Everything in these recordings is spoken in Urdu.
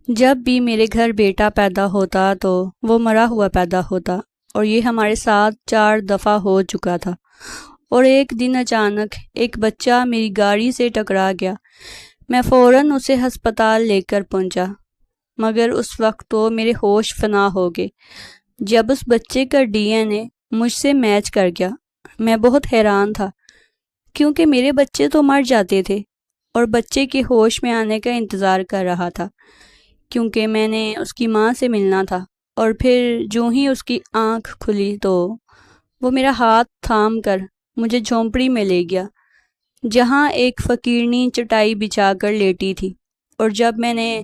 جب بھی میرے گھر بیٹا پیدا ہوتا تو وہ مرا ہوا پیدا ہوتا، اور یہ ہمارے ساتھ 4 دفعہ ہو چکا تھا۔ اور ایک دن اچانک ایک بچہ میری گاڑی سے ٹکرا گیا۔ میں فوراً اسے ہسپتال لے کر پہنچا، مگر اس وقت تو میرے ہوش فنا ہو گئے جب اس بچے کا ڈی این اے مجھ سے میچ کر گیا۔ میں بہت حیران تھا، کیونکہ میرے بچے تو مر جاتے تھے، اور بچے کے ہوش میں آنے کا انتظار کر رہا تھا، کیونکہ میں نے اس کی ماں سے ملنا تھا۔ اور پھر جو ہی اس کی آنکھ کھلی تو وہ میرا ہاتھ تھام کر مجھے جھونپڑی میں لے گیا، جہاں ایک فقیرنی چٹائی بچھا کر لیٹی تھی۔ اور جب میں نے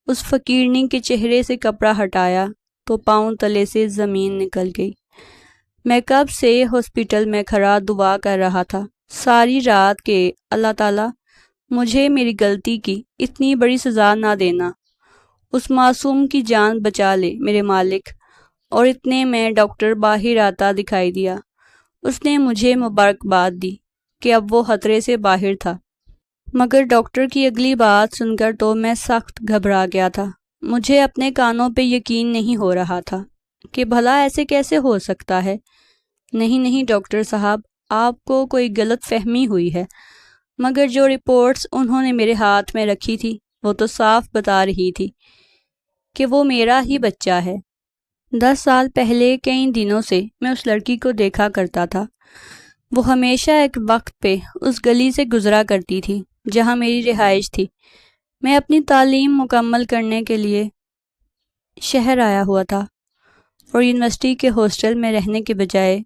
اس فقیرنی کے چہرے سے کپڑا ہٹایا تو پاؤں تلے سے زمین نکل گئی۔ میں کب سے ہاسپٹل میں کھڑا دعا کر رہا تھا ساری رات کہ اللہ تعالیٰ مجھے میری غلطی کی اتنی بڑی سزا نہ دینا، اس معصوم کی جان بچا لے میرے مالک۔ اور اتنے میں ڈاکٹر باہر آتا دکھائی دیا۔ اس نے مجھے مبارکباد دی کہ اب وہ خطرے سے باہر تھا، مگر ڈاکٹر کی اگلی بات سن کر تو میں سخت گھبرا گیا تھا۔ مجھے اپنے کانوں پہ یقین نہیں ہو رہا تھا کہ بھلا ایسے کیسے ہو سکتا ہے۔ نہیں ڈاکٹر صاحب، آپ کو کوئی غلط فہمی ہوئی ہے، مگر جو رپورٹس انہوں نے میرے ہاتھ میں رکھی تھی وہ تو صاف بتا رہی تھی کہ وہ میرا ہی بچہ ہے۔ 10 سال پہلے کئی دنوں سے میں اس لڑکی کو دیکھا کرتا تھا۔ وہ ہمیشہ ایک وقت پہ اس گلی سے گزرا کرتی تھی جہاں میری رہائش تھی۔ میں اپنی تعلیم مکمل کرنے کے لیے شہر آیا ہوا تھا، اور یونیورسٹی کے ہاسٹل میں رہنے کے بجائے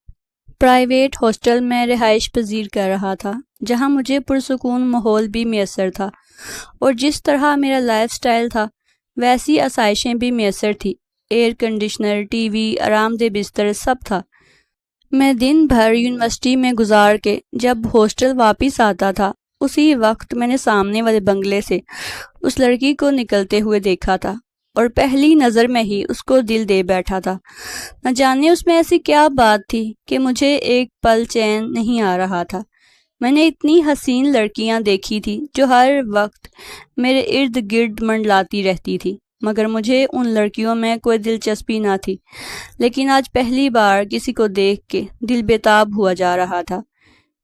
پرائیویٹ ہاسٹل میں رہائش پذیر کر رہا تھا، جہاں مجھے پرسکون ماحول بھی میسر تھا، اور جس طرح میرا لائف سٹائل تھا ویسی آسائشیں بھی میسر تھی۔ ایئر کنڈیشنر، ٹی وی، آرام دہ بستر، سب تھا۔ میں دن بھر یونیورسٹی میں گزار کے جب ہاسٹل واپس آتا تھا، اسی وقت میں نے سامنے والے بنگلے سے اس لڑکی کو نکلتے ہوئے دیکھا تھا، اور پہلی نظر میں ہی اس کو دل دے بیٹھا تھا۔ نہ جانے اس میں ایسی کیا بات تھی کہ مجھے ایک پل چین نہیں آ رہا تھا۔ میں نے اتنی حسین لڑکیاں دیکھی تھی جو ہر وقت میرے ارد گرد منڈلاتی رہتی تھی، مگر مجھے ان لڑکیوں میں کوئی دلچسپی نہ تھی۔ لیکن آج پہلی بار کسی کو دیکھ کے دل بےتاب ہوا جا رہا تھا۔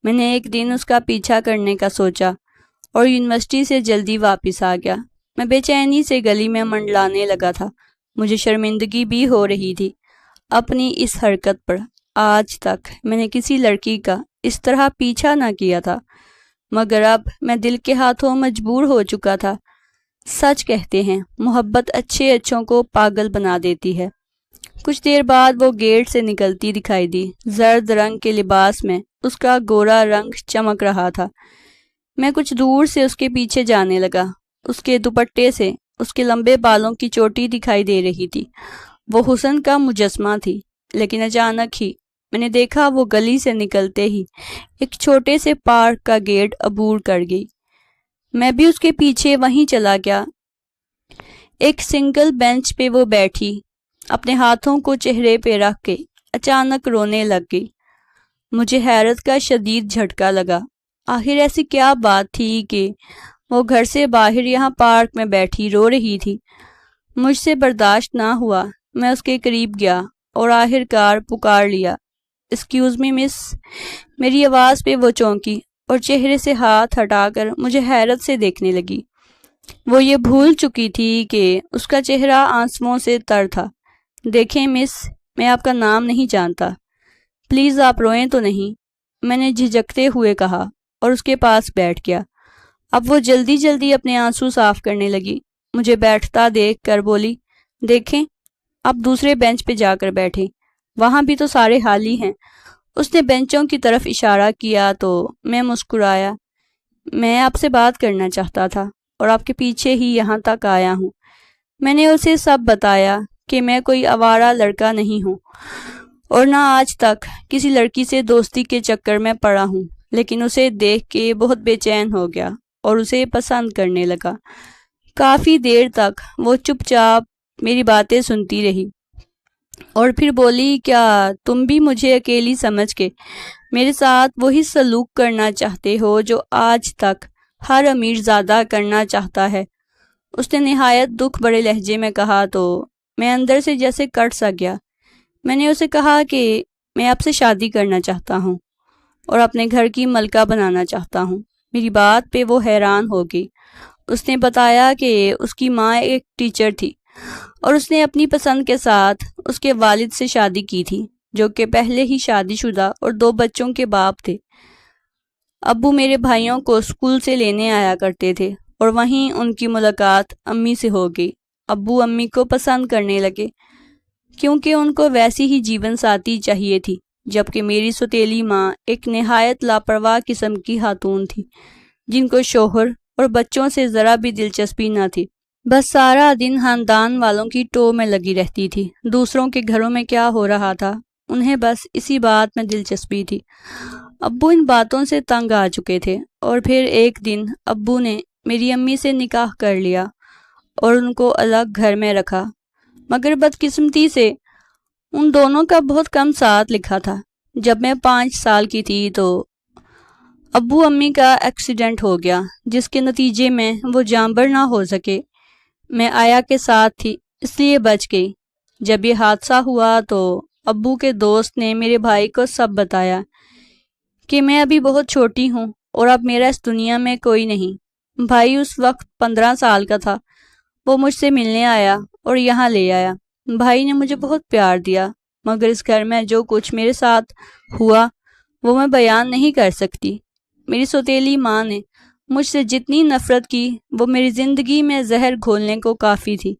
میں نے ایک دن اس کا پیچھا کرنے کا سوچا اور یونیورسٹی سے جلدی واپس آ گیا۔ میں بے چینی سے گلی میں منڈلانے لگا تھا۔ مجھے شرمندگی بھی ہو رہی تھی اپنی اس حرکت پر۔ آج تک میں نے کسی لڑکی کا اس طرح پیچھا نہ کیا تھا، مگر اب میں دل کے ہاتھوں مجبور ہو چکا تھا۔ سچ کہتے ہیں، محبت اچھوں کو پاگل بنا دیتی ہے۔ کچھ دیر بعد وہ گیٹ سے نکلتی دکھائی دی۔ زرد رنگ کے لباس میں اس کا گورا رنگ چمک رہا تھا۔ میں کچھ دور سے اس کے پیچھے جانے لگا۔ اس کے دوپٹے سے اس کے لمبے بالوں کی چوٹی دکھائی دے رہی تھی۔ وہ حسن کا مجسمہ تھی، لیکن اچانک ہی میں نے دیکھا وہ گلی سے نکلتے ہی ایک چھوٹے سے پارک کا گیٹ عبور کر گئی۔ میں بھی اس کے پیچھے وہیں چلا گیا۔ ایک سنگل بینچ پہ وہ بیٹھی، اپنے ہاتھوں کو چہرے پہ رکھ کے اچانک رونے لگ گئی۔ مجھے حیرت کا شدید جھٹکا لگا۔ آخر ایسی کیا بات تھی کہ وہ گھر سے باہر یہاں پارک میں بیٹھی رو رہی تھی؟ مجھ سے برداشت نہ ہوا۔ میں اس کے قریب گیا اور آخر کار پکار لیا، ایکسکیوز می مس۔ میری آواز پہ وہ چونکی اور چہرے سے ہاتھ ہٹا کر مجھے حیرت سے دیکھنے لگی۔ وہ یہ بھول چکی تھی کہ اس کا چہرہ آنسوؤں سے تر تھا۔ دیکھیں مس، میں آپ کا نام نہیں جانتا، پلیز آپ روئیں تو نہیں، میں نے جھجکتے ہوئے کہا اور اس کے پاس بیٹھ گیا۔ اب وہ جلدی جلدی اپنے آنسو صاف کرنے لگی۔ مجھے بیٹھتا دیکھ کر بولی، دیکھیں آپ دوسرے بینچ پہ جا کر بیٹھیں، وہاں بھی تو سارے خالی ہیں۔ اس نے بینچوں کی طرف اشارہ کیا تو میں مسکرایا۔ میں آپ سے بات کرنا چاہتا تھا اور آپ کے پیچھے ہی یہاں تک آیا ہوں۔ میں نے اسے سب بتایا کہ میں کوئی آوارہ لڑکا نہیں ہوں اور نہ آج تک کسی لڑکی سے دوستی کے چکر میں پڑا ہوں، لیکن اسے دیکھ کے بہت بے چین ہو گیا اور اسے پسند کرنے لگا۔ کافی دیر تک وہ چپ چاپ میری باتیں سنتی رہی اور پھر بولی، کیا تم بھی مجھے اکیلی سمجھ کے میرے ساتھ وہی سلوک کرنا چاہتے ہو جو آج تک ہر امیر زادہ کرنا چاہتا ہے؟ اس نے نہایت دکھ بڑے لہجے میں کہا تو میں اندر سے جیسے کٹ سا گیا۔ میں نے اسے کہا کہ میں آپ سے شادی کرنا چاہتا ہوں اور اپنے گھر کی ملکہ بنانا چاہتا ہوں۔ میری بات پہ وہ حیران ہو گئی۔ اس نے بتایا کہ اس کی ماں ایک ٹیچر تھی اور اس نے اپنی پسند کے ساتھ اس کے والد سے شادی کی تھی، جو کہ پہلے ہی شادی شدہ اور 2 بچوں کے باپ تھے۔ ابو میرے بھائیوں کو اسکول سے لینے آیا کرتے تھے اور وہیں ان کی ملاقات امی سے ہو گئی۔ ابو امی کو پسند کرنے لگے کیونکہ ان کو ویسی ہی جیون ساتھی چاہیے تھی، جبکہ میری سوتیلی ماں ایک نہایت لاپرواہ قسم کی خاتون تھی، جن کو شوہر اور بچوں سے ذرا بھی دلچسپی نہ تھی۔ بس سارا دن خاندان والوں کی ٹو میں لگی رہتی تھی۔ دوسروں کے گھروں میں کیا ہو رہا تھا، انہیں بس اسی بات میں دلچسپی تھی۔ ابو ان باتوں سے تنگ آ چکے تھے اور پھر ایک دن ابو نے میری امی سے نکاح کر لیا اور ان کو الگ گھر میں رکھا، مگر بدقسمتی سے ان دونوں کا بہت کم ساتھ لکھا تھا۔ جب میں 5 سال کی تھی تو ابو امی کا ایکسیڈنٹ ہو گیا، جس کے نتیجے میں وہ جانبر نہ ہو سکے۔ میں آیا کے ساتھ تھی اس لیے بچ گئی۔ جب یہ حادثہ ہوا تو ابو کے دوست نے میرے بھائی کو سب بتایا کہ میں ابھی بہت چھوٹی ہوں اور اب میرا اس دنیا میں کوئی نہیں۔ بھائی اس وقت 15 سال کا تھا۔ وہ مجھ سے ملنے آیا اور یہاں لے آیا۔ بھائی نے مجھے بہت پیار دیا، مگر اس گھر میں جو کچھ میرے ساتھ ہوا وہ میں بیان نہیں کر سکتی۔ میری سوتیلی ماں نے مجھ سے جتنی نفرت کی وہ میری زندگی میں زہر گھولنے کو کافی تھی۔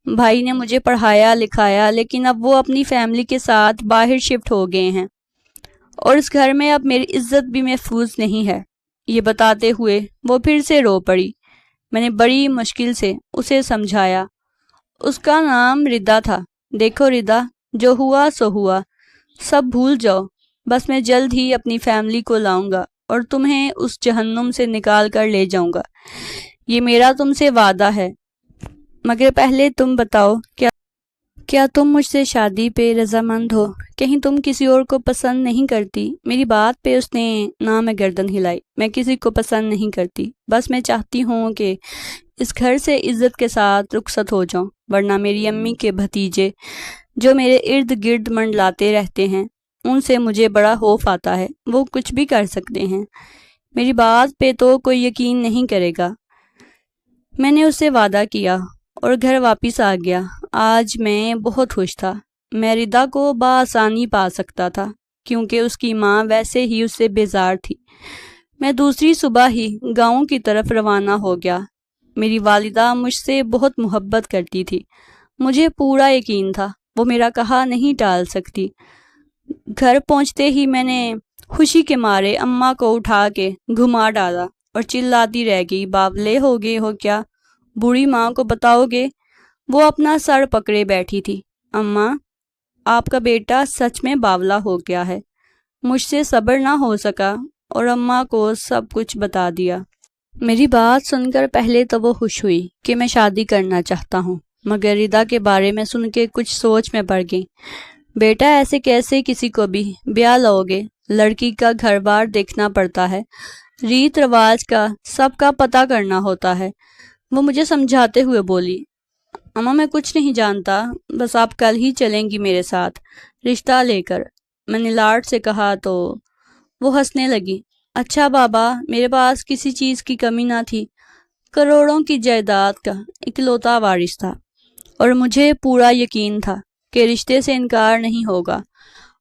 بھائی نے مجھے پڑھایا لکھایا، لیکن اب وہ اپنی فیملی کے ساتھ باہر شفٹ ہو گئے ہیں اور اس گھر میں اب میری عزت بھی محفوظ نہیں ہے۔ یہ بتاتے ہوئے وہ پھر سے رو پڑی۔ میں نے بڑی مشکل سے اسے سمجھایا۔ اس کا نام ردا تھا۔ دیکھو ردا، جو ہوا سو ہوا، سب بھول جاؤ۔ بس میں جلد ہی اپنی فیملی کو لاؤں گا اور تمہیں اس جہنم سے نکال کر لے جاؤں گا۔ یہ میرا تم سے وعدہ ہے۔ مگر پہلے تم بتاؤ، کیا تم مجھ سے شادی پہ رضامند ہو؟ کہیں تم کسی اور کو پسند نہیں کرتی؟ میری بات پہ اس نے نہ میں گردن ہلائی۔ میں کسی کو پسند نہیں کرتی، بس میں چاہتی ہوں کہ اس گھر سے عزت کے ساتھ رخصت ہو جاؤں، ورنہ میری امی کے بھتیجے جو میرے ارد گرد منڈلاتے رہتے ہیں، ان سے مجھے بڑا خوف آتا ہے۔ وہ کچھ بھی کر سکتے ہیں۔ میری بات پہ تو کوئی یقین نہیں کرے گا۔ میں نے اس سے وعدہ کیا اور گھر واپس آ گیا۔ آج میں بہت خوش تھا۔ میں ردا کو بآسانی پا سکتا تھا کیونکہ اس کی ماں ویسے ہی اس سے بیزار تھی۔ میں دوسری صبح ہی گاؤں کی طرف روانہ ہو گیا۔ میری والدہ مجھ سے بہت محبت کرتی تھی، مجھے پورا یقین تھا وہ میرا کہا نہیں ٹال سکتی۔ گھر پہنچتے ہی میں نے خوشی کے مارے اماں کو اٹھا کے گھما ڈالا اور چلاتی رہ گئی، باولے ہو گئے ہو کیا؟ بوڑھی ماں کو بتاؤ گے؟ وہ اپنا سر پکڑے بیٹھی تھی۔ اماں، آپ کا بیٹا سچ میں باولا ہو گیا ہے۔ مجھ سے صبر نہ ہو سکا اور اماں کو سب کچھ بتا دیا۔ میری بات سن کر پہلے تو وہ خوش ہوئی کہ میں شادی کرنا چاہتا ہوں، مگر ردا کے بارے میں سن کے کچھ سوچ میں پڑ گئی۔ بیٹا، ایسے کیسے کسی کو بھی بیاہ لاؤ گے؟ لڑکی کا گھر بار دیکھنا پڑتا ہے، ریت رواج کا سب کا پتہ کرنا ہوتا ہے۔ وہ مجھے سمجھاتے ہوئے بولی، اماں میں کچھ نہیں جانتا، بس آپ کل ہی چلیں گی میرے ساتھ رشتہ لے کر۔ میں نے لاڈ سے کہا تو وہ ہنسنے لگی۔ اچھا بابا، میرے پاس کسی چیز کی کمی نہ تھی، کروڑوں کی جائیداد کا اکلوتا وارث تھا اور مجھے پورا یقین تھا کہ رشتے سے انکار نہیں ہوگا،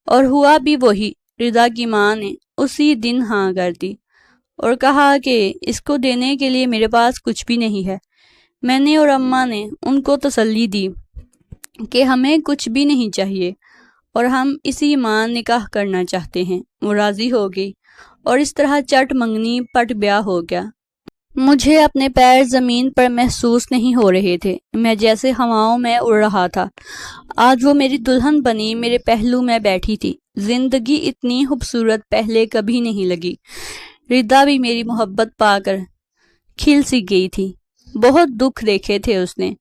اور ہوا بھی وہی۔ ردا کی ماں نے اسی دن ہاں کر دی اور کہا کہ اس کو دینے کے لیے میرے پاس کچھ بھی نہیں ہے۔ میں نے اور اماں نے ان کو تسلی دی کہ ہمیں کچھ بھی نہیں چاہیے اور ہم اسی ماں نکاح کرنا چاہتے ہیں۔ وہ راضی ہو گئی اور اس طرح چٹ منگنی پٹ بیاہ ہو گیا۔ مجھے اپنے پیر زمین پر محسوس نہیں ہو رہے تھے، میں جیسے ہواؤں میں اڑ رہا تھا۔ آج وہ میری دلہن بنی میرے پہلو میں بیٹھی تھی۔ زندگی اتنی خوبصورت پہلے کبھی نہیں لگی۔ ردا بھی میری محبت پا کر کھل سی گئی تھی۔ بہت دکھ دیکھے تھے اس نے۔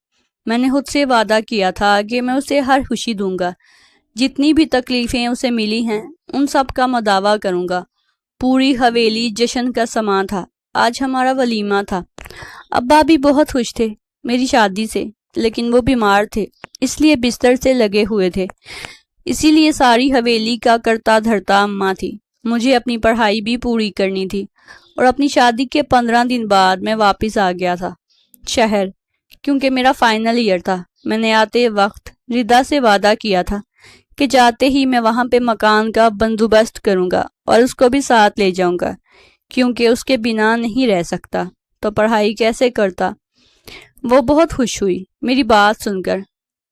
میں نے خود سے وعدہ کیا تھا کہ میں اسے ہر خوشی دوں گا، جتنی بھی تکلیفیں اسے ملی ہیں ان سب کا مداوع کروں گا۔ پوری حویلی جشن کا سماں تھا۔ آج ہمارا ولیمہ تھا۔ ابا بھی بہت خوش تھے میری شادی سے، لیکن وہ بیمار تھے، اس لیے بستر سے لگے ہوئے تھے۔ اسی لیے ساری حویلی کا کرتا دھرتا اماں تھی۔ مجھے اپنی پڑھائی بھی پوری کرنی تھی، اور اپنی شادی کے 15 دن بعد میں واپس آ گیا تھا شہر، کیونکہ میرا فائنل ایئر تھا۔ میں نے آتے وقت ردا سے وعدہ کیا تھا کہ جاتے ہی میں وہاں پہ مکان کا بندوبست کروں گا اور اس کو بھی ساتھ لے جاؤں گا، کیونکہ اس کے بنا نہیں رہ سکتا تو پڑھائی کیسے کرتا۔ وہ بہت خوش ہوئی میری بات سن کر،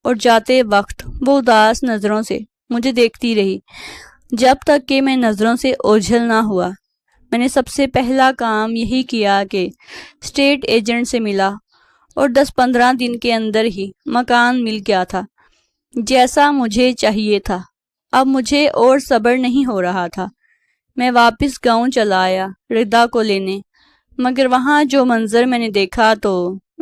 اور جاتے وقت وہ اداس نظروں سے مجھے دیکھتی رہی جب تک کہ میں نظروں سے اوجھل نہ ہوا۔ میں نے سب سے پہلا کام یہی کیا کہ اسٹیٹ ایجنٹ سے ملا، اور 10-15 دن کے اندر ہی مکان مل گیا تھا جیسا مجھے چاہیے تھا۔ اب مجھے اور صبر نہیں ہو رہا تھا۔ میں واپس گاؤں چلا آیا ردا کو لینے، مگر وہاں جو منظر میں نے دیکھا تو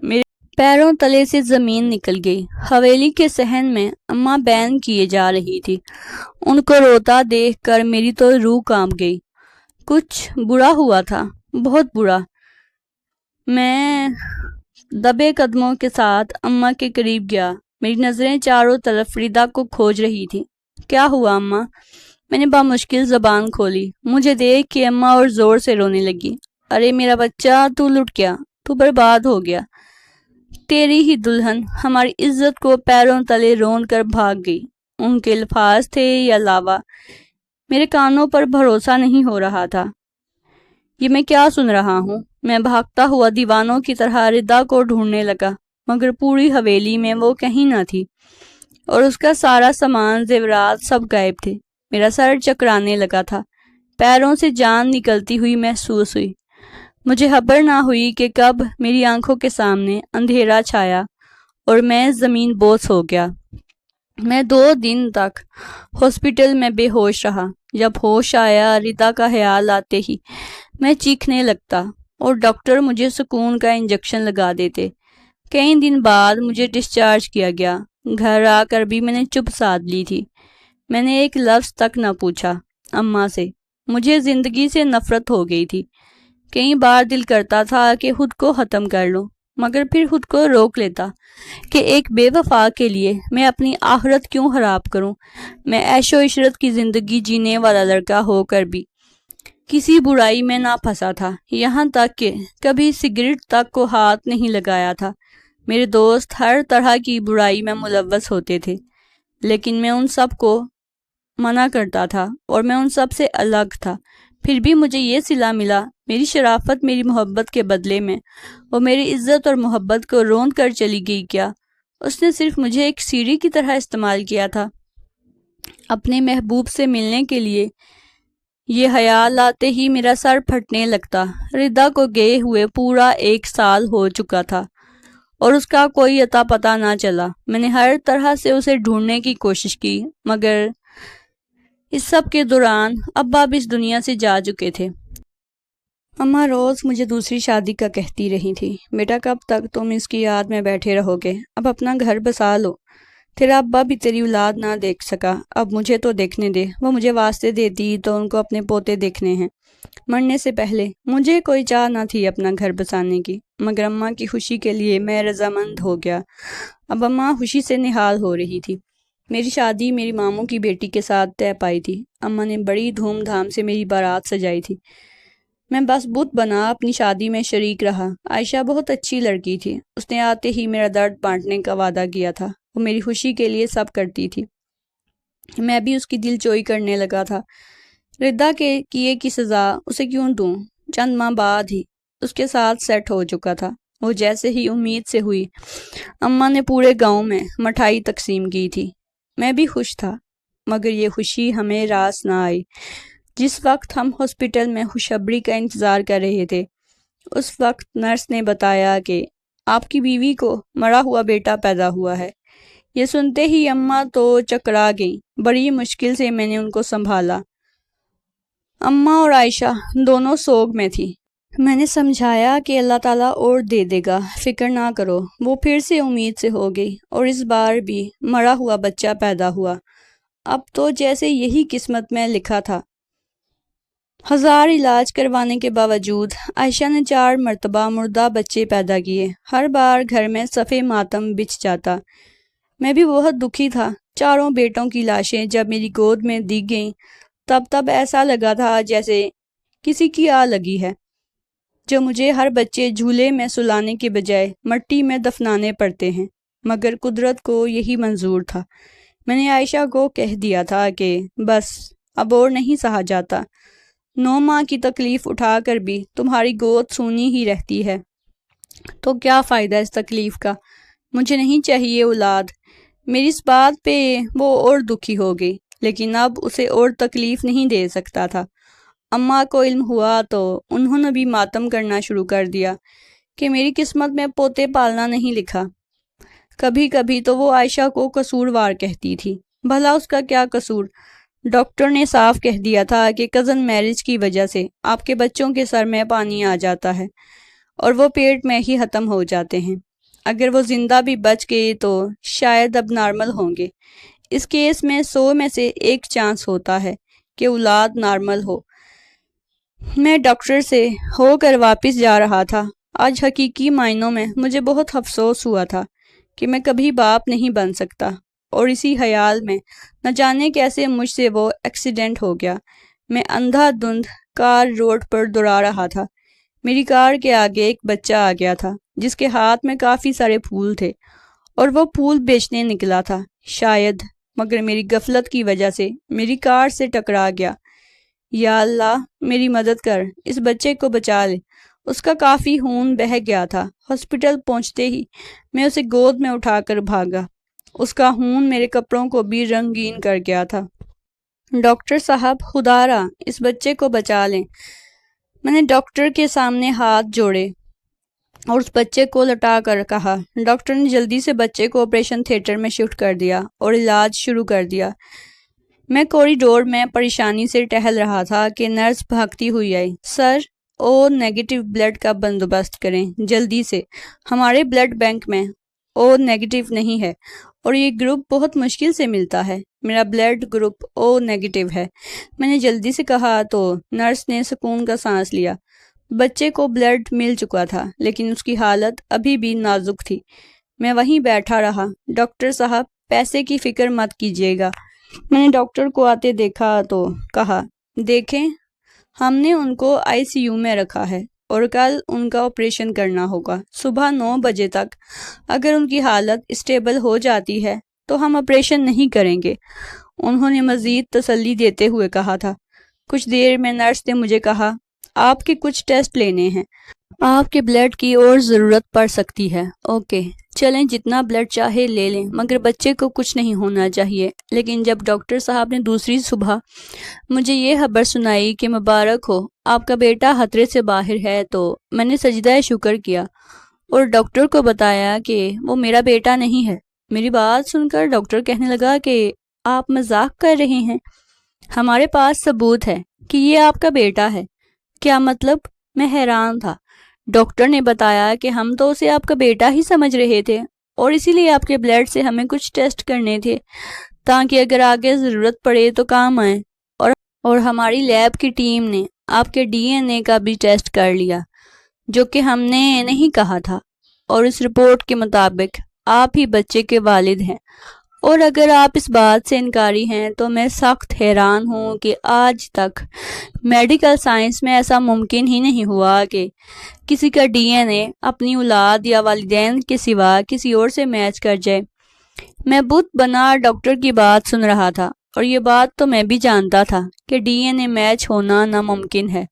میرے پیروں تلے سے زمین نکل گئی۔ حویلی کے صحن میں اماں بین کیے جا رہی تھی۔ ان کو روتا دیکھ کر میری تو روح کانپ گئی۔ کچھ برا ہوا تھا، بہت برا۔ میں دبے قدموں کے ساتھ اماں کے قریب گیا۔ میری نظریں چاروں طرف ردا کو کھوج رہی تھی۔ کیا ہوا اماں؟ میں نے بامشکل زبان کھولی۔ مجھے دیکھ کے اماں اور زور سے رونے لگی۔ ارے میرا بچہ، تو لٹ گیا، تو برباد ہو گیا۔ تیری ہی دلہن ہماری عزت کو پیروں تلے رون کر بھاگ گئی۔ ان کے الفاظ تھے یا لاوا، میرے کانوں پر بھروسہ نہیں ہو رہا تھا۔ یہ میں کیا سن رہا ہوں؟ میں بھاگتا ہوا دیوانوں کی طرح ردا کو ڈھونڈنے لگا، مگر پوری حویلی میں وہ کہیں نہ تھی، اور اس کا سارا سامان زیورات سب غائب تھے۔ میرا سر چکرانے لگا تھا، پیروں سے جان نکلتی ہوئی محسوس ہوئی۔ مجھے خبر نہ ہوئی کہ کب میری آنکھوں کے سامنے اندھیرا چھایا اور میں زمین بوس ہو گیا۔ میں 2 دن تک ہاسپٹل میں بے ہوش رہا۔ جب ہوش آیا، ردا کا خیال آتے ہی میں چیخنے لگتا، اور ڈاکٹر مجھے سکون کا انجیکشن لگا دیتے۔ کئی دن بعد مجھے ڈسچارج کیا گیا۔ گھر آ کر بھی میں نے چپ سادھ لی تھی۔ میں نے ایک لفظ تک نہ پوچھا اماں سے۔ مجھے زندگی سے نفرت ہو گئی تھی۔ کئی بار دل کرتا تھا کہ خود کو ختم کر لوں، مگر پھر خود کو روک لیتا کہ ایک بے وفا کے لیے میں اپنی آخرت کیوں خراب کروں۔ میں عیش و عشرت کی زندگی جینے والا لڑکا ہو کر بھی کسی برائی میں نہ پھنسا تھا، یہاں تک کہ کبھی سگریٹ تک کو ہاتھ نہیں لگایا تھا۔ میرے دوست ہر طرح کی برائی میں ملوث ہوتے تھے، لیکن میں ان سب کو منع کرتا تھا، اور میں ان سب سے الگ تھا۔ پھر بھی مجھے یہ صلہ ملا۔ میری شرافت میری محبت کے بدلے میں وہ میری عزت اور محبت کو روند کر چلی گئی کیا؟ اس نے صرف مجھے ایک سیڑھی کی طرح استعمال کیا تھا اپنے محبوب سے ملنے کے لیے۔ یہ خیال آتے ہی میرا سر پھٹنے لگتا۔ ردا کو گئے ہوئے پورا 1 سال ہو چکا تھا، اور اس کا کوئی اتا پتہ نہ چلا۔ میں نے ہر طرح سے اسے ڈھونڈنے کی کوشش کی، مگر اس سب کے دوران ابا بھی اس دنیا سے جا چکے تھے۔ اماں روز مجھے دوسری شادی کا کہتی رہی تھی، بیٹا کب تک تم اس کی یاد میں بیٹھے رہو گے؟ اب اپنا گھر بسا لو۔ تیرا ابا بھی تیری اولاد نہ دیکھ سکا، اب مجھے تو دیکھنے دے۔ وہ مجھے واسطے دیتی تو ان کو اپنے پوتے دیکھنے ہیں۔ مرنے سے پہلے مجھے کوئی چاہ نہ تھی اپنا گھر بسانے کی، مگر اماں کی خوشی کے لیے میں رضامند ہو گیا۔ اب اماں خوشی سے نہال ہو رہی تھی۔ میری شادی میری ماموں کی بیٹی کے ساتھ طے پائی تھی۔ اماں نے بڑی دھوم دھام سے میری بارات سجائی تھی۔ میں بس بت بنا اپنی شادی میں شریک رہا۔ عائشہ بہت اچھی لڑکی تھی۔ اس نے آتے ہی میرا درد بانٹنے کا وعدہ کیا تھا۔ وہ میری خوشی کے لیے سب کرتی تھی۔ میں بھی اس کی دل جوئی کرنے لگا تھا۔ ردا کے کیے کی سزا اسے کیوں دوں؟ چند ماہ بعد ہی اس کے ساتھ سیٹ ہو چکا تھا۔ وہ جیسے ہی امید سے ہوئی، اماں نے پورے گاؤں میں مٹھائی تقسیم کی تھی۔ میں بھی خوش تھا، مگر یہ خوشی ہمیں راس نہ آئی۔ جس وقت ہم ہاسپٹل میں خوشخبری کا انتظار کر رہے تھے، اس وقت نرس نے بتایا کہ آپ کی بیوی کو مرا ہوا بیٹا پیدا ہوا ہے۔ یہ سنتے ہی اماں تو چکرا گئیں۔ بڑی مشکل سے میں نے ان کو سنبھالا۔ اماں اور عائشہ دونوں سوگ میں تھی۔ میں نے سمجھایا کہ اللہ تعالیٰ اور دے دے گا، فکر نہ کرو۔ وہ پھر سے امید سے ہو گئی، اور اس بار بھی مرا ہوا بچہ پیدا ہوا۔ اب تو جیسے یہی قسمت میں لکھا تھا۔ ہزار علاج کروانے کے باوجود عائشہ نے 4 مرتبہ مردہ بچے پیدا کیے۔ ہر بار گھر میں صفِ ماتم بچھ جاتا۔ میں بھی بہت دکھی تھا۔ 4 بیٹوں کی لاشیں جب میری گود میں دی گئیں تب ایسا لگا تھا جیسے کسی کی آ لگی ہے، جو مجھے ہر بچے جھولے میں سلانے کے بجائے مٹی میں دفنانے پڑتے ہیں۔ مگر قدرت کو یہی منظور تھا۔ میں نے عائشہ کو کہہ دیا تھا کہ بس اب اور نہیں سہا جاتا۔ 9 ماہ کی تکلیف اٹھا کر بھی تمہاری گود سونی ہی رہتی ہے، تو کیا فائدہ اس تکلیف کا؟ مجھے نہیں چاہیے اولاد۔ میری اس بات پہ وہ اور دکھی ہو گئی، لیکن اب اسے اور تکلیف نہیں دے سکتا تھا۔ اماں کو علم ہوا تو انہوں نے بھی ماتم کرنا شروع کر دیا کہ میری قسمت میں پوتے پالنا نہیں لکھا۔ کبھی کبھی تو وہ عائشہ کو قصوروار کہتی تھی۔ بھلا اس کا کیا قصور؟ ڈاکٹر نے صاف کہہ دیا تھا کہ کزن میرج کی وجہ سے آپ کے بچوں کے سر میں پانی آ جاتا ہے اور وہ پیٹ میں ہی ختم ہو جاتے ہیں۔ اگر وہ زندہ بھی بچ گئے تو شاید اب نارمل ہوں گے۔ اس کیس میں 100 میں سے 1 چانس ہوتا ہے کہ اولاد نارمل ہو۔ میں ڈاکٹر سے ہو کر واپس جا رہا تھا۔ آج حقیقی معنوں میں مجھے بہت افسوس ہوا تھا کہ میں کبھی باپ نہیں بن سکتا، اور اسی خیال میں نہ جانے کیسے مجھ سے وہ ایکسیڈنٹ ہو گیا۔ میں اندھا دھند کار روڈ پر دوڑا رہا تھا۔ میری کار کے آگے ایک بچہ آ گیا تھا جس کے ہاتھ میں کافی سارے پھول تھے، اور وہ پھول بیچنے نکلا تھا شاید، مگر میری غفلت کی وجہ سے میری کار سے ٹکرا گیا۔ یا اللہ میری مدد کر، اس بچے کو بچا لے۔ اس کا کافی خون بہہ گیا تھا۔ ہاسپٹل پہنچتے ہی میں اسے گود میں اٹھا کر بھاگا۔ اس کا خون میرے کپڑوں کو بھی رنگین کر گیا تھا۔ ڈاکٹر صاحب، خدا را اس بچے کو بچا لیں۔ میں نے ڈاکٹر کے سامنے ہاتھ جوڑے اور اس بچے کو لٹا کر کہا۔ ڈاکٹر نے جلدی سے بچے کو آپریشن تھیٹر میں شفٹ کر دیا اور علاج شروع کر دیا۔ میں کوریڈور میں پریشانی سے ٹہل رہا تھا کہ نرس بھاگتی ہوئی آئی۔ سر، او نیگیٹو بلڈ کا بندوبست کریں جلدی سے۔ ہمارے بلڈ بینک میں او نیگیٹو نہیں ہے اور یہ گروپ بہت مشکل سے ملتا ہے۔ میرا بلڈ گروپ او نیگیٹو ہے، میں نے جلدی سے کہا تو نرس نے سکون کا سانس لیا۔ بچے کو بلڈ مل چکا تھا لیکن اس کی حالت ابھی بھی نازک تھی۔ میں وہیں بیٹھا رہا۔ ڈاکٹر صاحب، پیسے کی فکر مت کیجیے گا۔ میں نے ڈاکٹر کو آتے دیکھا تو کہا، دیکھیں ہم نے ان کو ICU میں رکھا ہے اور کل ان کا آپریشن کرنا ہوگا صبح 9 بجے تک۔ اگر ان کی حالت اسٹیبل ہو جاتی ہے تو ہم آپریشن نہیں کریں گے، انہوں نے مزید تسلی دیتے ہوئے کہا تھا۔ کچھ دیر میں نرس نے مجھے کہا، آپ کے کچھ ٹیسٹ لینے ہیں، آپ کے بلڈ کی اور ضرورت پڑ سکتی ہے۔ اوکے، چلیں جتنا بلڈ چاہے لے لیں، مگر بچے کو کچھ نہیں ہونا چاہیے۔ لیکن جب ڈاکٹر صاحب نے دوسری صبح مجھے یہ خبر سنائی کہ مبارک ہو، آپ کا بیٹا خطرے سے باہر ہے، تو میں نے سجدہ شکر کیا اور ڈاکٹر کو بتایا کہ وہ میرا بیٹا نہیں ہے۔ میری بات سن کر ڈاکٹر کہنے لگا کہ آپ مذاق کر رہے ہیں، ہمارے پاس ثبوت ہے کہ یہ آپ کا بیٹا ہے۔ کیا مطلب؟ میں حیران تھا۔ ڈاکٹر نے بتایا کہ ہم تو اسے آپ کا بیٹا ہی سمجھ رہے تھے اور اسی لیے آپ کے بلڈ سے ہمیں کچھ ٹیسٹ کرنے تھے تاکہ اگر آگے ضرورت پڑے تو کام آئیں، اور ہماری لیب کی ٹیم نے آپ کے DNA کا بھی ٹیسٹ کر لیا، جو کہ ہم نے نہیں کہا تھا، اور اس رپورٹ کے مطابق آپ ہی بچے کے والد ہیں۔ اور اگر آپ اس بات سے انکاری ہیں تو میں سخت حیران ہوں کہ آج تک میڈیکل سائنس میں ایسا ممکن ہی نہیں ہوا کہ کسی کا DNA اپنی اولاد یا والدین کے سوا کسی اور سے میچ کر جائے۔ میں بت بنا ڈاکٹر کی بات سن رہا تھا، اور یہ بات تو میں بھی جانتا تھا کہ DNA میچ ہونا ناممکن ہے،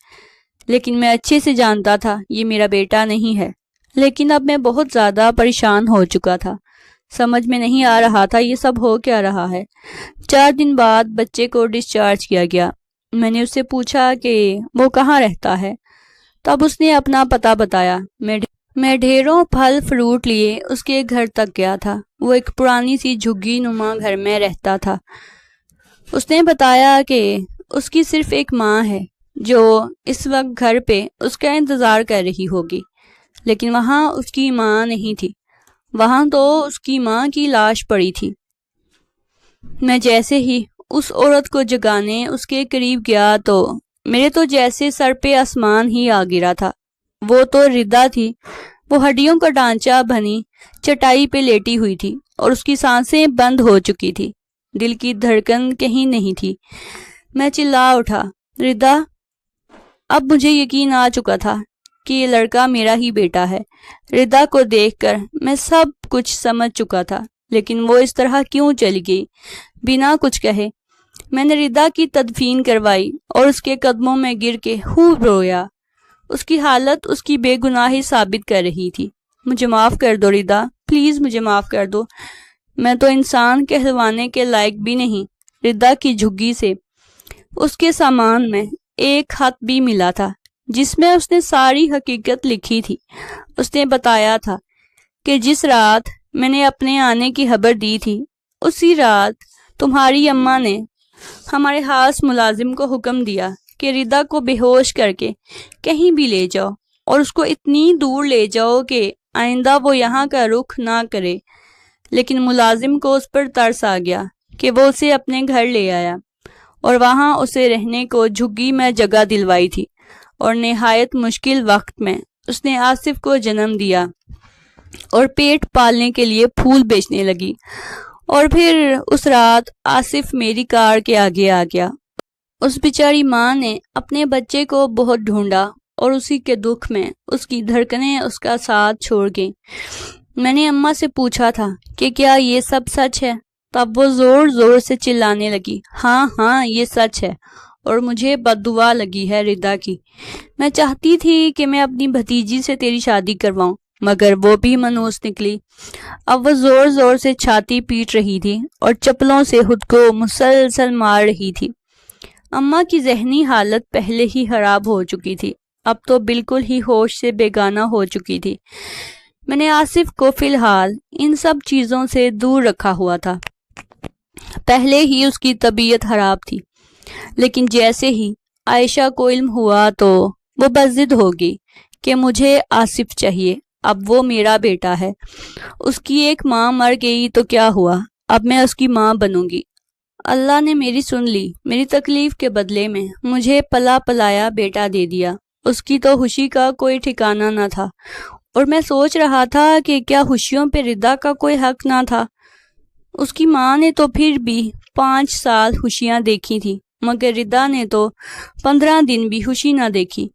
لیکن میں اچھے سے جانتا تھا یہ میرا بیٹا نہیں ہے۔ لیکن اب میں بہت زیادہ پریشان ہو چکا تھا۔ سمجھ میں نہیں آ رہا تھا یہ سب ہو کیا رہا ہے۔ 4 دن بعد بچے کو ڈسچارج کیا گیا۔ میں نے اس سے پوچھا کہ وہ کہاں رہتا ہے، تب اس نے اپنا پتہ بتایا۔ میں ڈھیروں پھل فروٹ لیے اس کے گھر تک گیا تھا۔ وہ ایک پرانی سی جھگی نما گھر میں رہتا تھا۔ اس نے بتایا کہ اس کی صرف ایک ماں ہے جو اس وقت گھر پہ اس کا انتظار کر رہی ہوگی، لیکن وہاں اس کی ماں نہیں تھی، وہاں تو اس کی ماں کی لاش پڑی تھی۔ میں جیسے ہی اس عورت کو جگانے اس کے قریب گیا تو میرے تو جیسے سر پہ آسمان ہی آ گرا تھا۔ وہ تو ردا تھی، وہ ہڈیوں کا ڈھانچہ بنی چٹائی پہ لیٹی ہوئی تھی اور اس کی سانسیں بند ہو چکی تھی، دل کی دھڑکن کہیں نہیں تھی۔ میں چلا اٹھا، ردا! اب مجھے یقین آ چکا تھا کہ یہ لڑکا میرا ہی بیٹا ہے۔ ردا کو دیکھ کر میں سب کچھ سمجھ چکا تھا، لیکن وہ اس طرح کیوں چلی گئی بنا کچھ کہے؟ میں نے ردا کی تدفین کروائی اور اس کے قدموں میں گر کے خوب رویا۔ اس کی حالت اس کی بے گناہی ثابت کر رہی تھی۔ مجھے معاف کر دو ردا، پلیز مجھے معاف کر دو، میں تو انسان کہلوانے کے لائق بھی نہیں۔ ردا کی جھگی سے اس کے سامان میں ایک خط بھی ملا تھا جس میں اس نے ساری حقیقت لکھی تھی۔ اس نے بتایا تھا کہ جس رات میں نے اپنے آنے کی خبر دی تھی، اسی رات تمہاری اماں نے ہمارے خاص ملازم کو حکم دیا کہ ردا کو بے ہوش کر کے کہیں بھی لے جاؤ اور اس کو اتنی دور لے جاؤ کہ آئندہ وہ یہاں کا رخ نہ کرے۔ لیکن ملازم کو اس پر ترس آ گیا کہ وہ اسے اپنے گھر لے آیا اور وہاں اسے رہنے کو جھگی میں جگہ دلوائی تھی، اور نہایت مشکل وقت میں اس نے آصف کو جنم دیا اور پیٹ پالنے کے لیے پھول بیچنے لگی۔ اور پھر اس رات آصف میری کار کے آگے آ گیا۔ اس بیچاری ماں نے اپنے بچے کو بہت ڈھونڈا اور اسی کے دکھ میں اس کی دھڑکنیں اس کا ساتھ چھوڑ گئیں۔ میں نے اماں سے پوچھا تھا کہ کیا یہ سب سچ ہے؟ تب وہ زور زور سے چلانے لگی، ہاں ہاں یہ سچ ہے، اور مجھے بد دعا لگی ہے ردا کی۔ میں چاہتی تھی کہ میں اپنی بھتیجی سے تیری شادی کرواؤں، مگر وہ بھی منحوس نکلی۔ اب وہ زور زور سے چھاتی پیٹ رہی تھی اور چپلوں سے خود کو مسلسل مار رہی تھی۔ اماں کی ذہنی حالت پہلے ہی خراب ہو چکی تھی، اب تو بالکل ہی ہوش سے بیگانہ ہو چکی تھی۔ میں نے آصف کو فی الحال ان سب چیزوں سے دور رکھا ہوا تھا۔ پہلے ہی اس کی طبیعت خراب تھی، لیکن جیسے ہی عائشہ کو علم ہوا تو وہ بضد ہو گئی کہ مجھے آصف چاہیے، اب وہ میرا بیٹا ہے۔ اس کی ایک ماں مر گئی تو کیا ہوا، اب میں اس کی ماں بنوں گی۔ اللہ نے میری سن لی، میری تکلیف کے بدلے میں مجھے پلا پلایا بیٹا دے دیا۔ اس کی تو خوشی کا کوئی ٹھکانہ نہ تھا، اور میں سوچ رہا تھا کہ کیا خوشیوں پہ ردا کا کوئی حق نہ تھا۔ اس کی ماں نے تو پھر بھی 5 سال خوشیاں دیکھی تھی، مگر ردا نے تو 15 دن بھی خوشی نہ دیکھی۔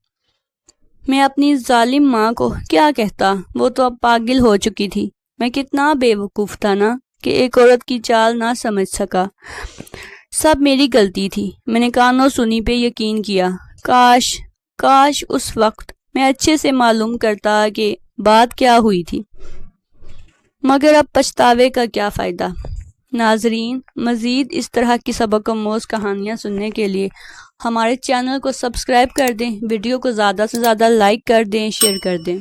میں اپنی ظالم ماں کو کیا کہتا، وہ تو اب پاگل ہو چکی تھی۔ میں کتنا بے وقوف تھا نا کہ ایک عورت کی چال نہ سمجھ سکا۔ سب میری غلطی تھی، میں نے کانوں سنی پہ یقین کیا۔ کاش اس وقت میں اچھے سے معلوم کرتا کہ بات کیا ہوئی تھی، مگر اب پچھتاوے کا کیا فائدہ۔ ناظرین، مزید اس طرح کی سبق آموز کہانیاں سننے کے لیے ہمارے چینل کو سبسکرائب کر دیں، ویڈیو کو زیادہ سے زیادہ لائک کر دیں، شیئر کر دیں۔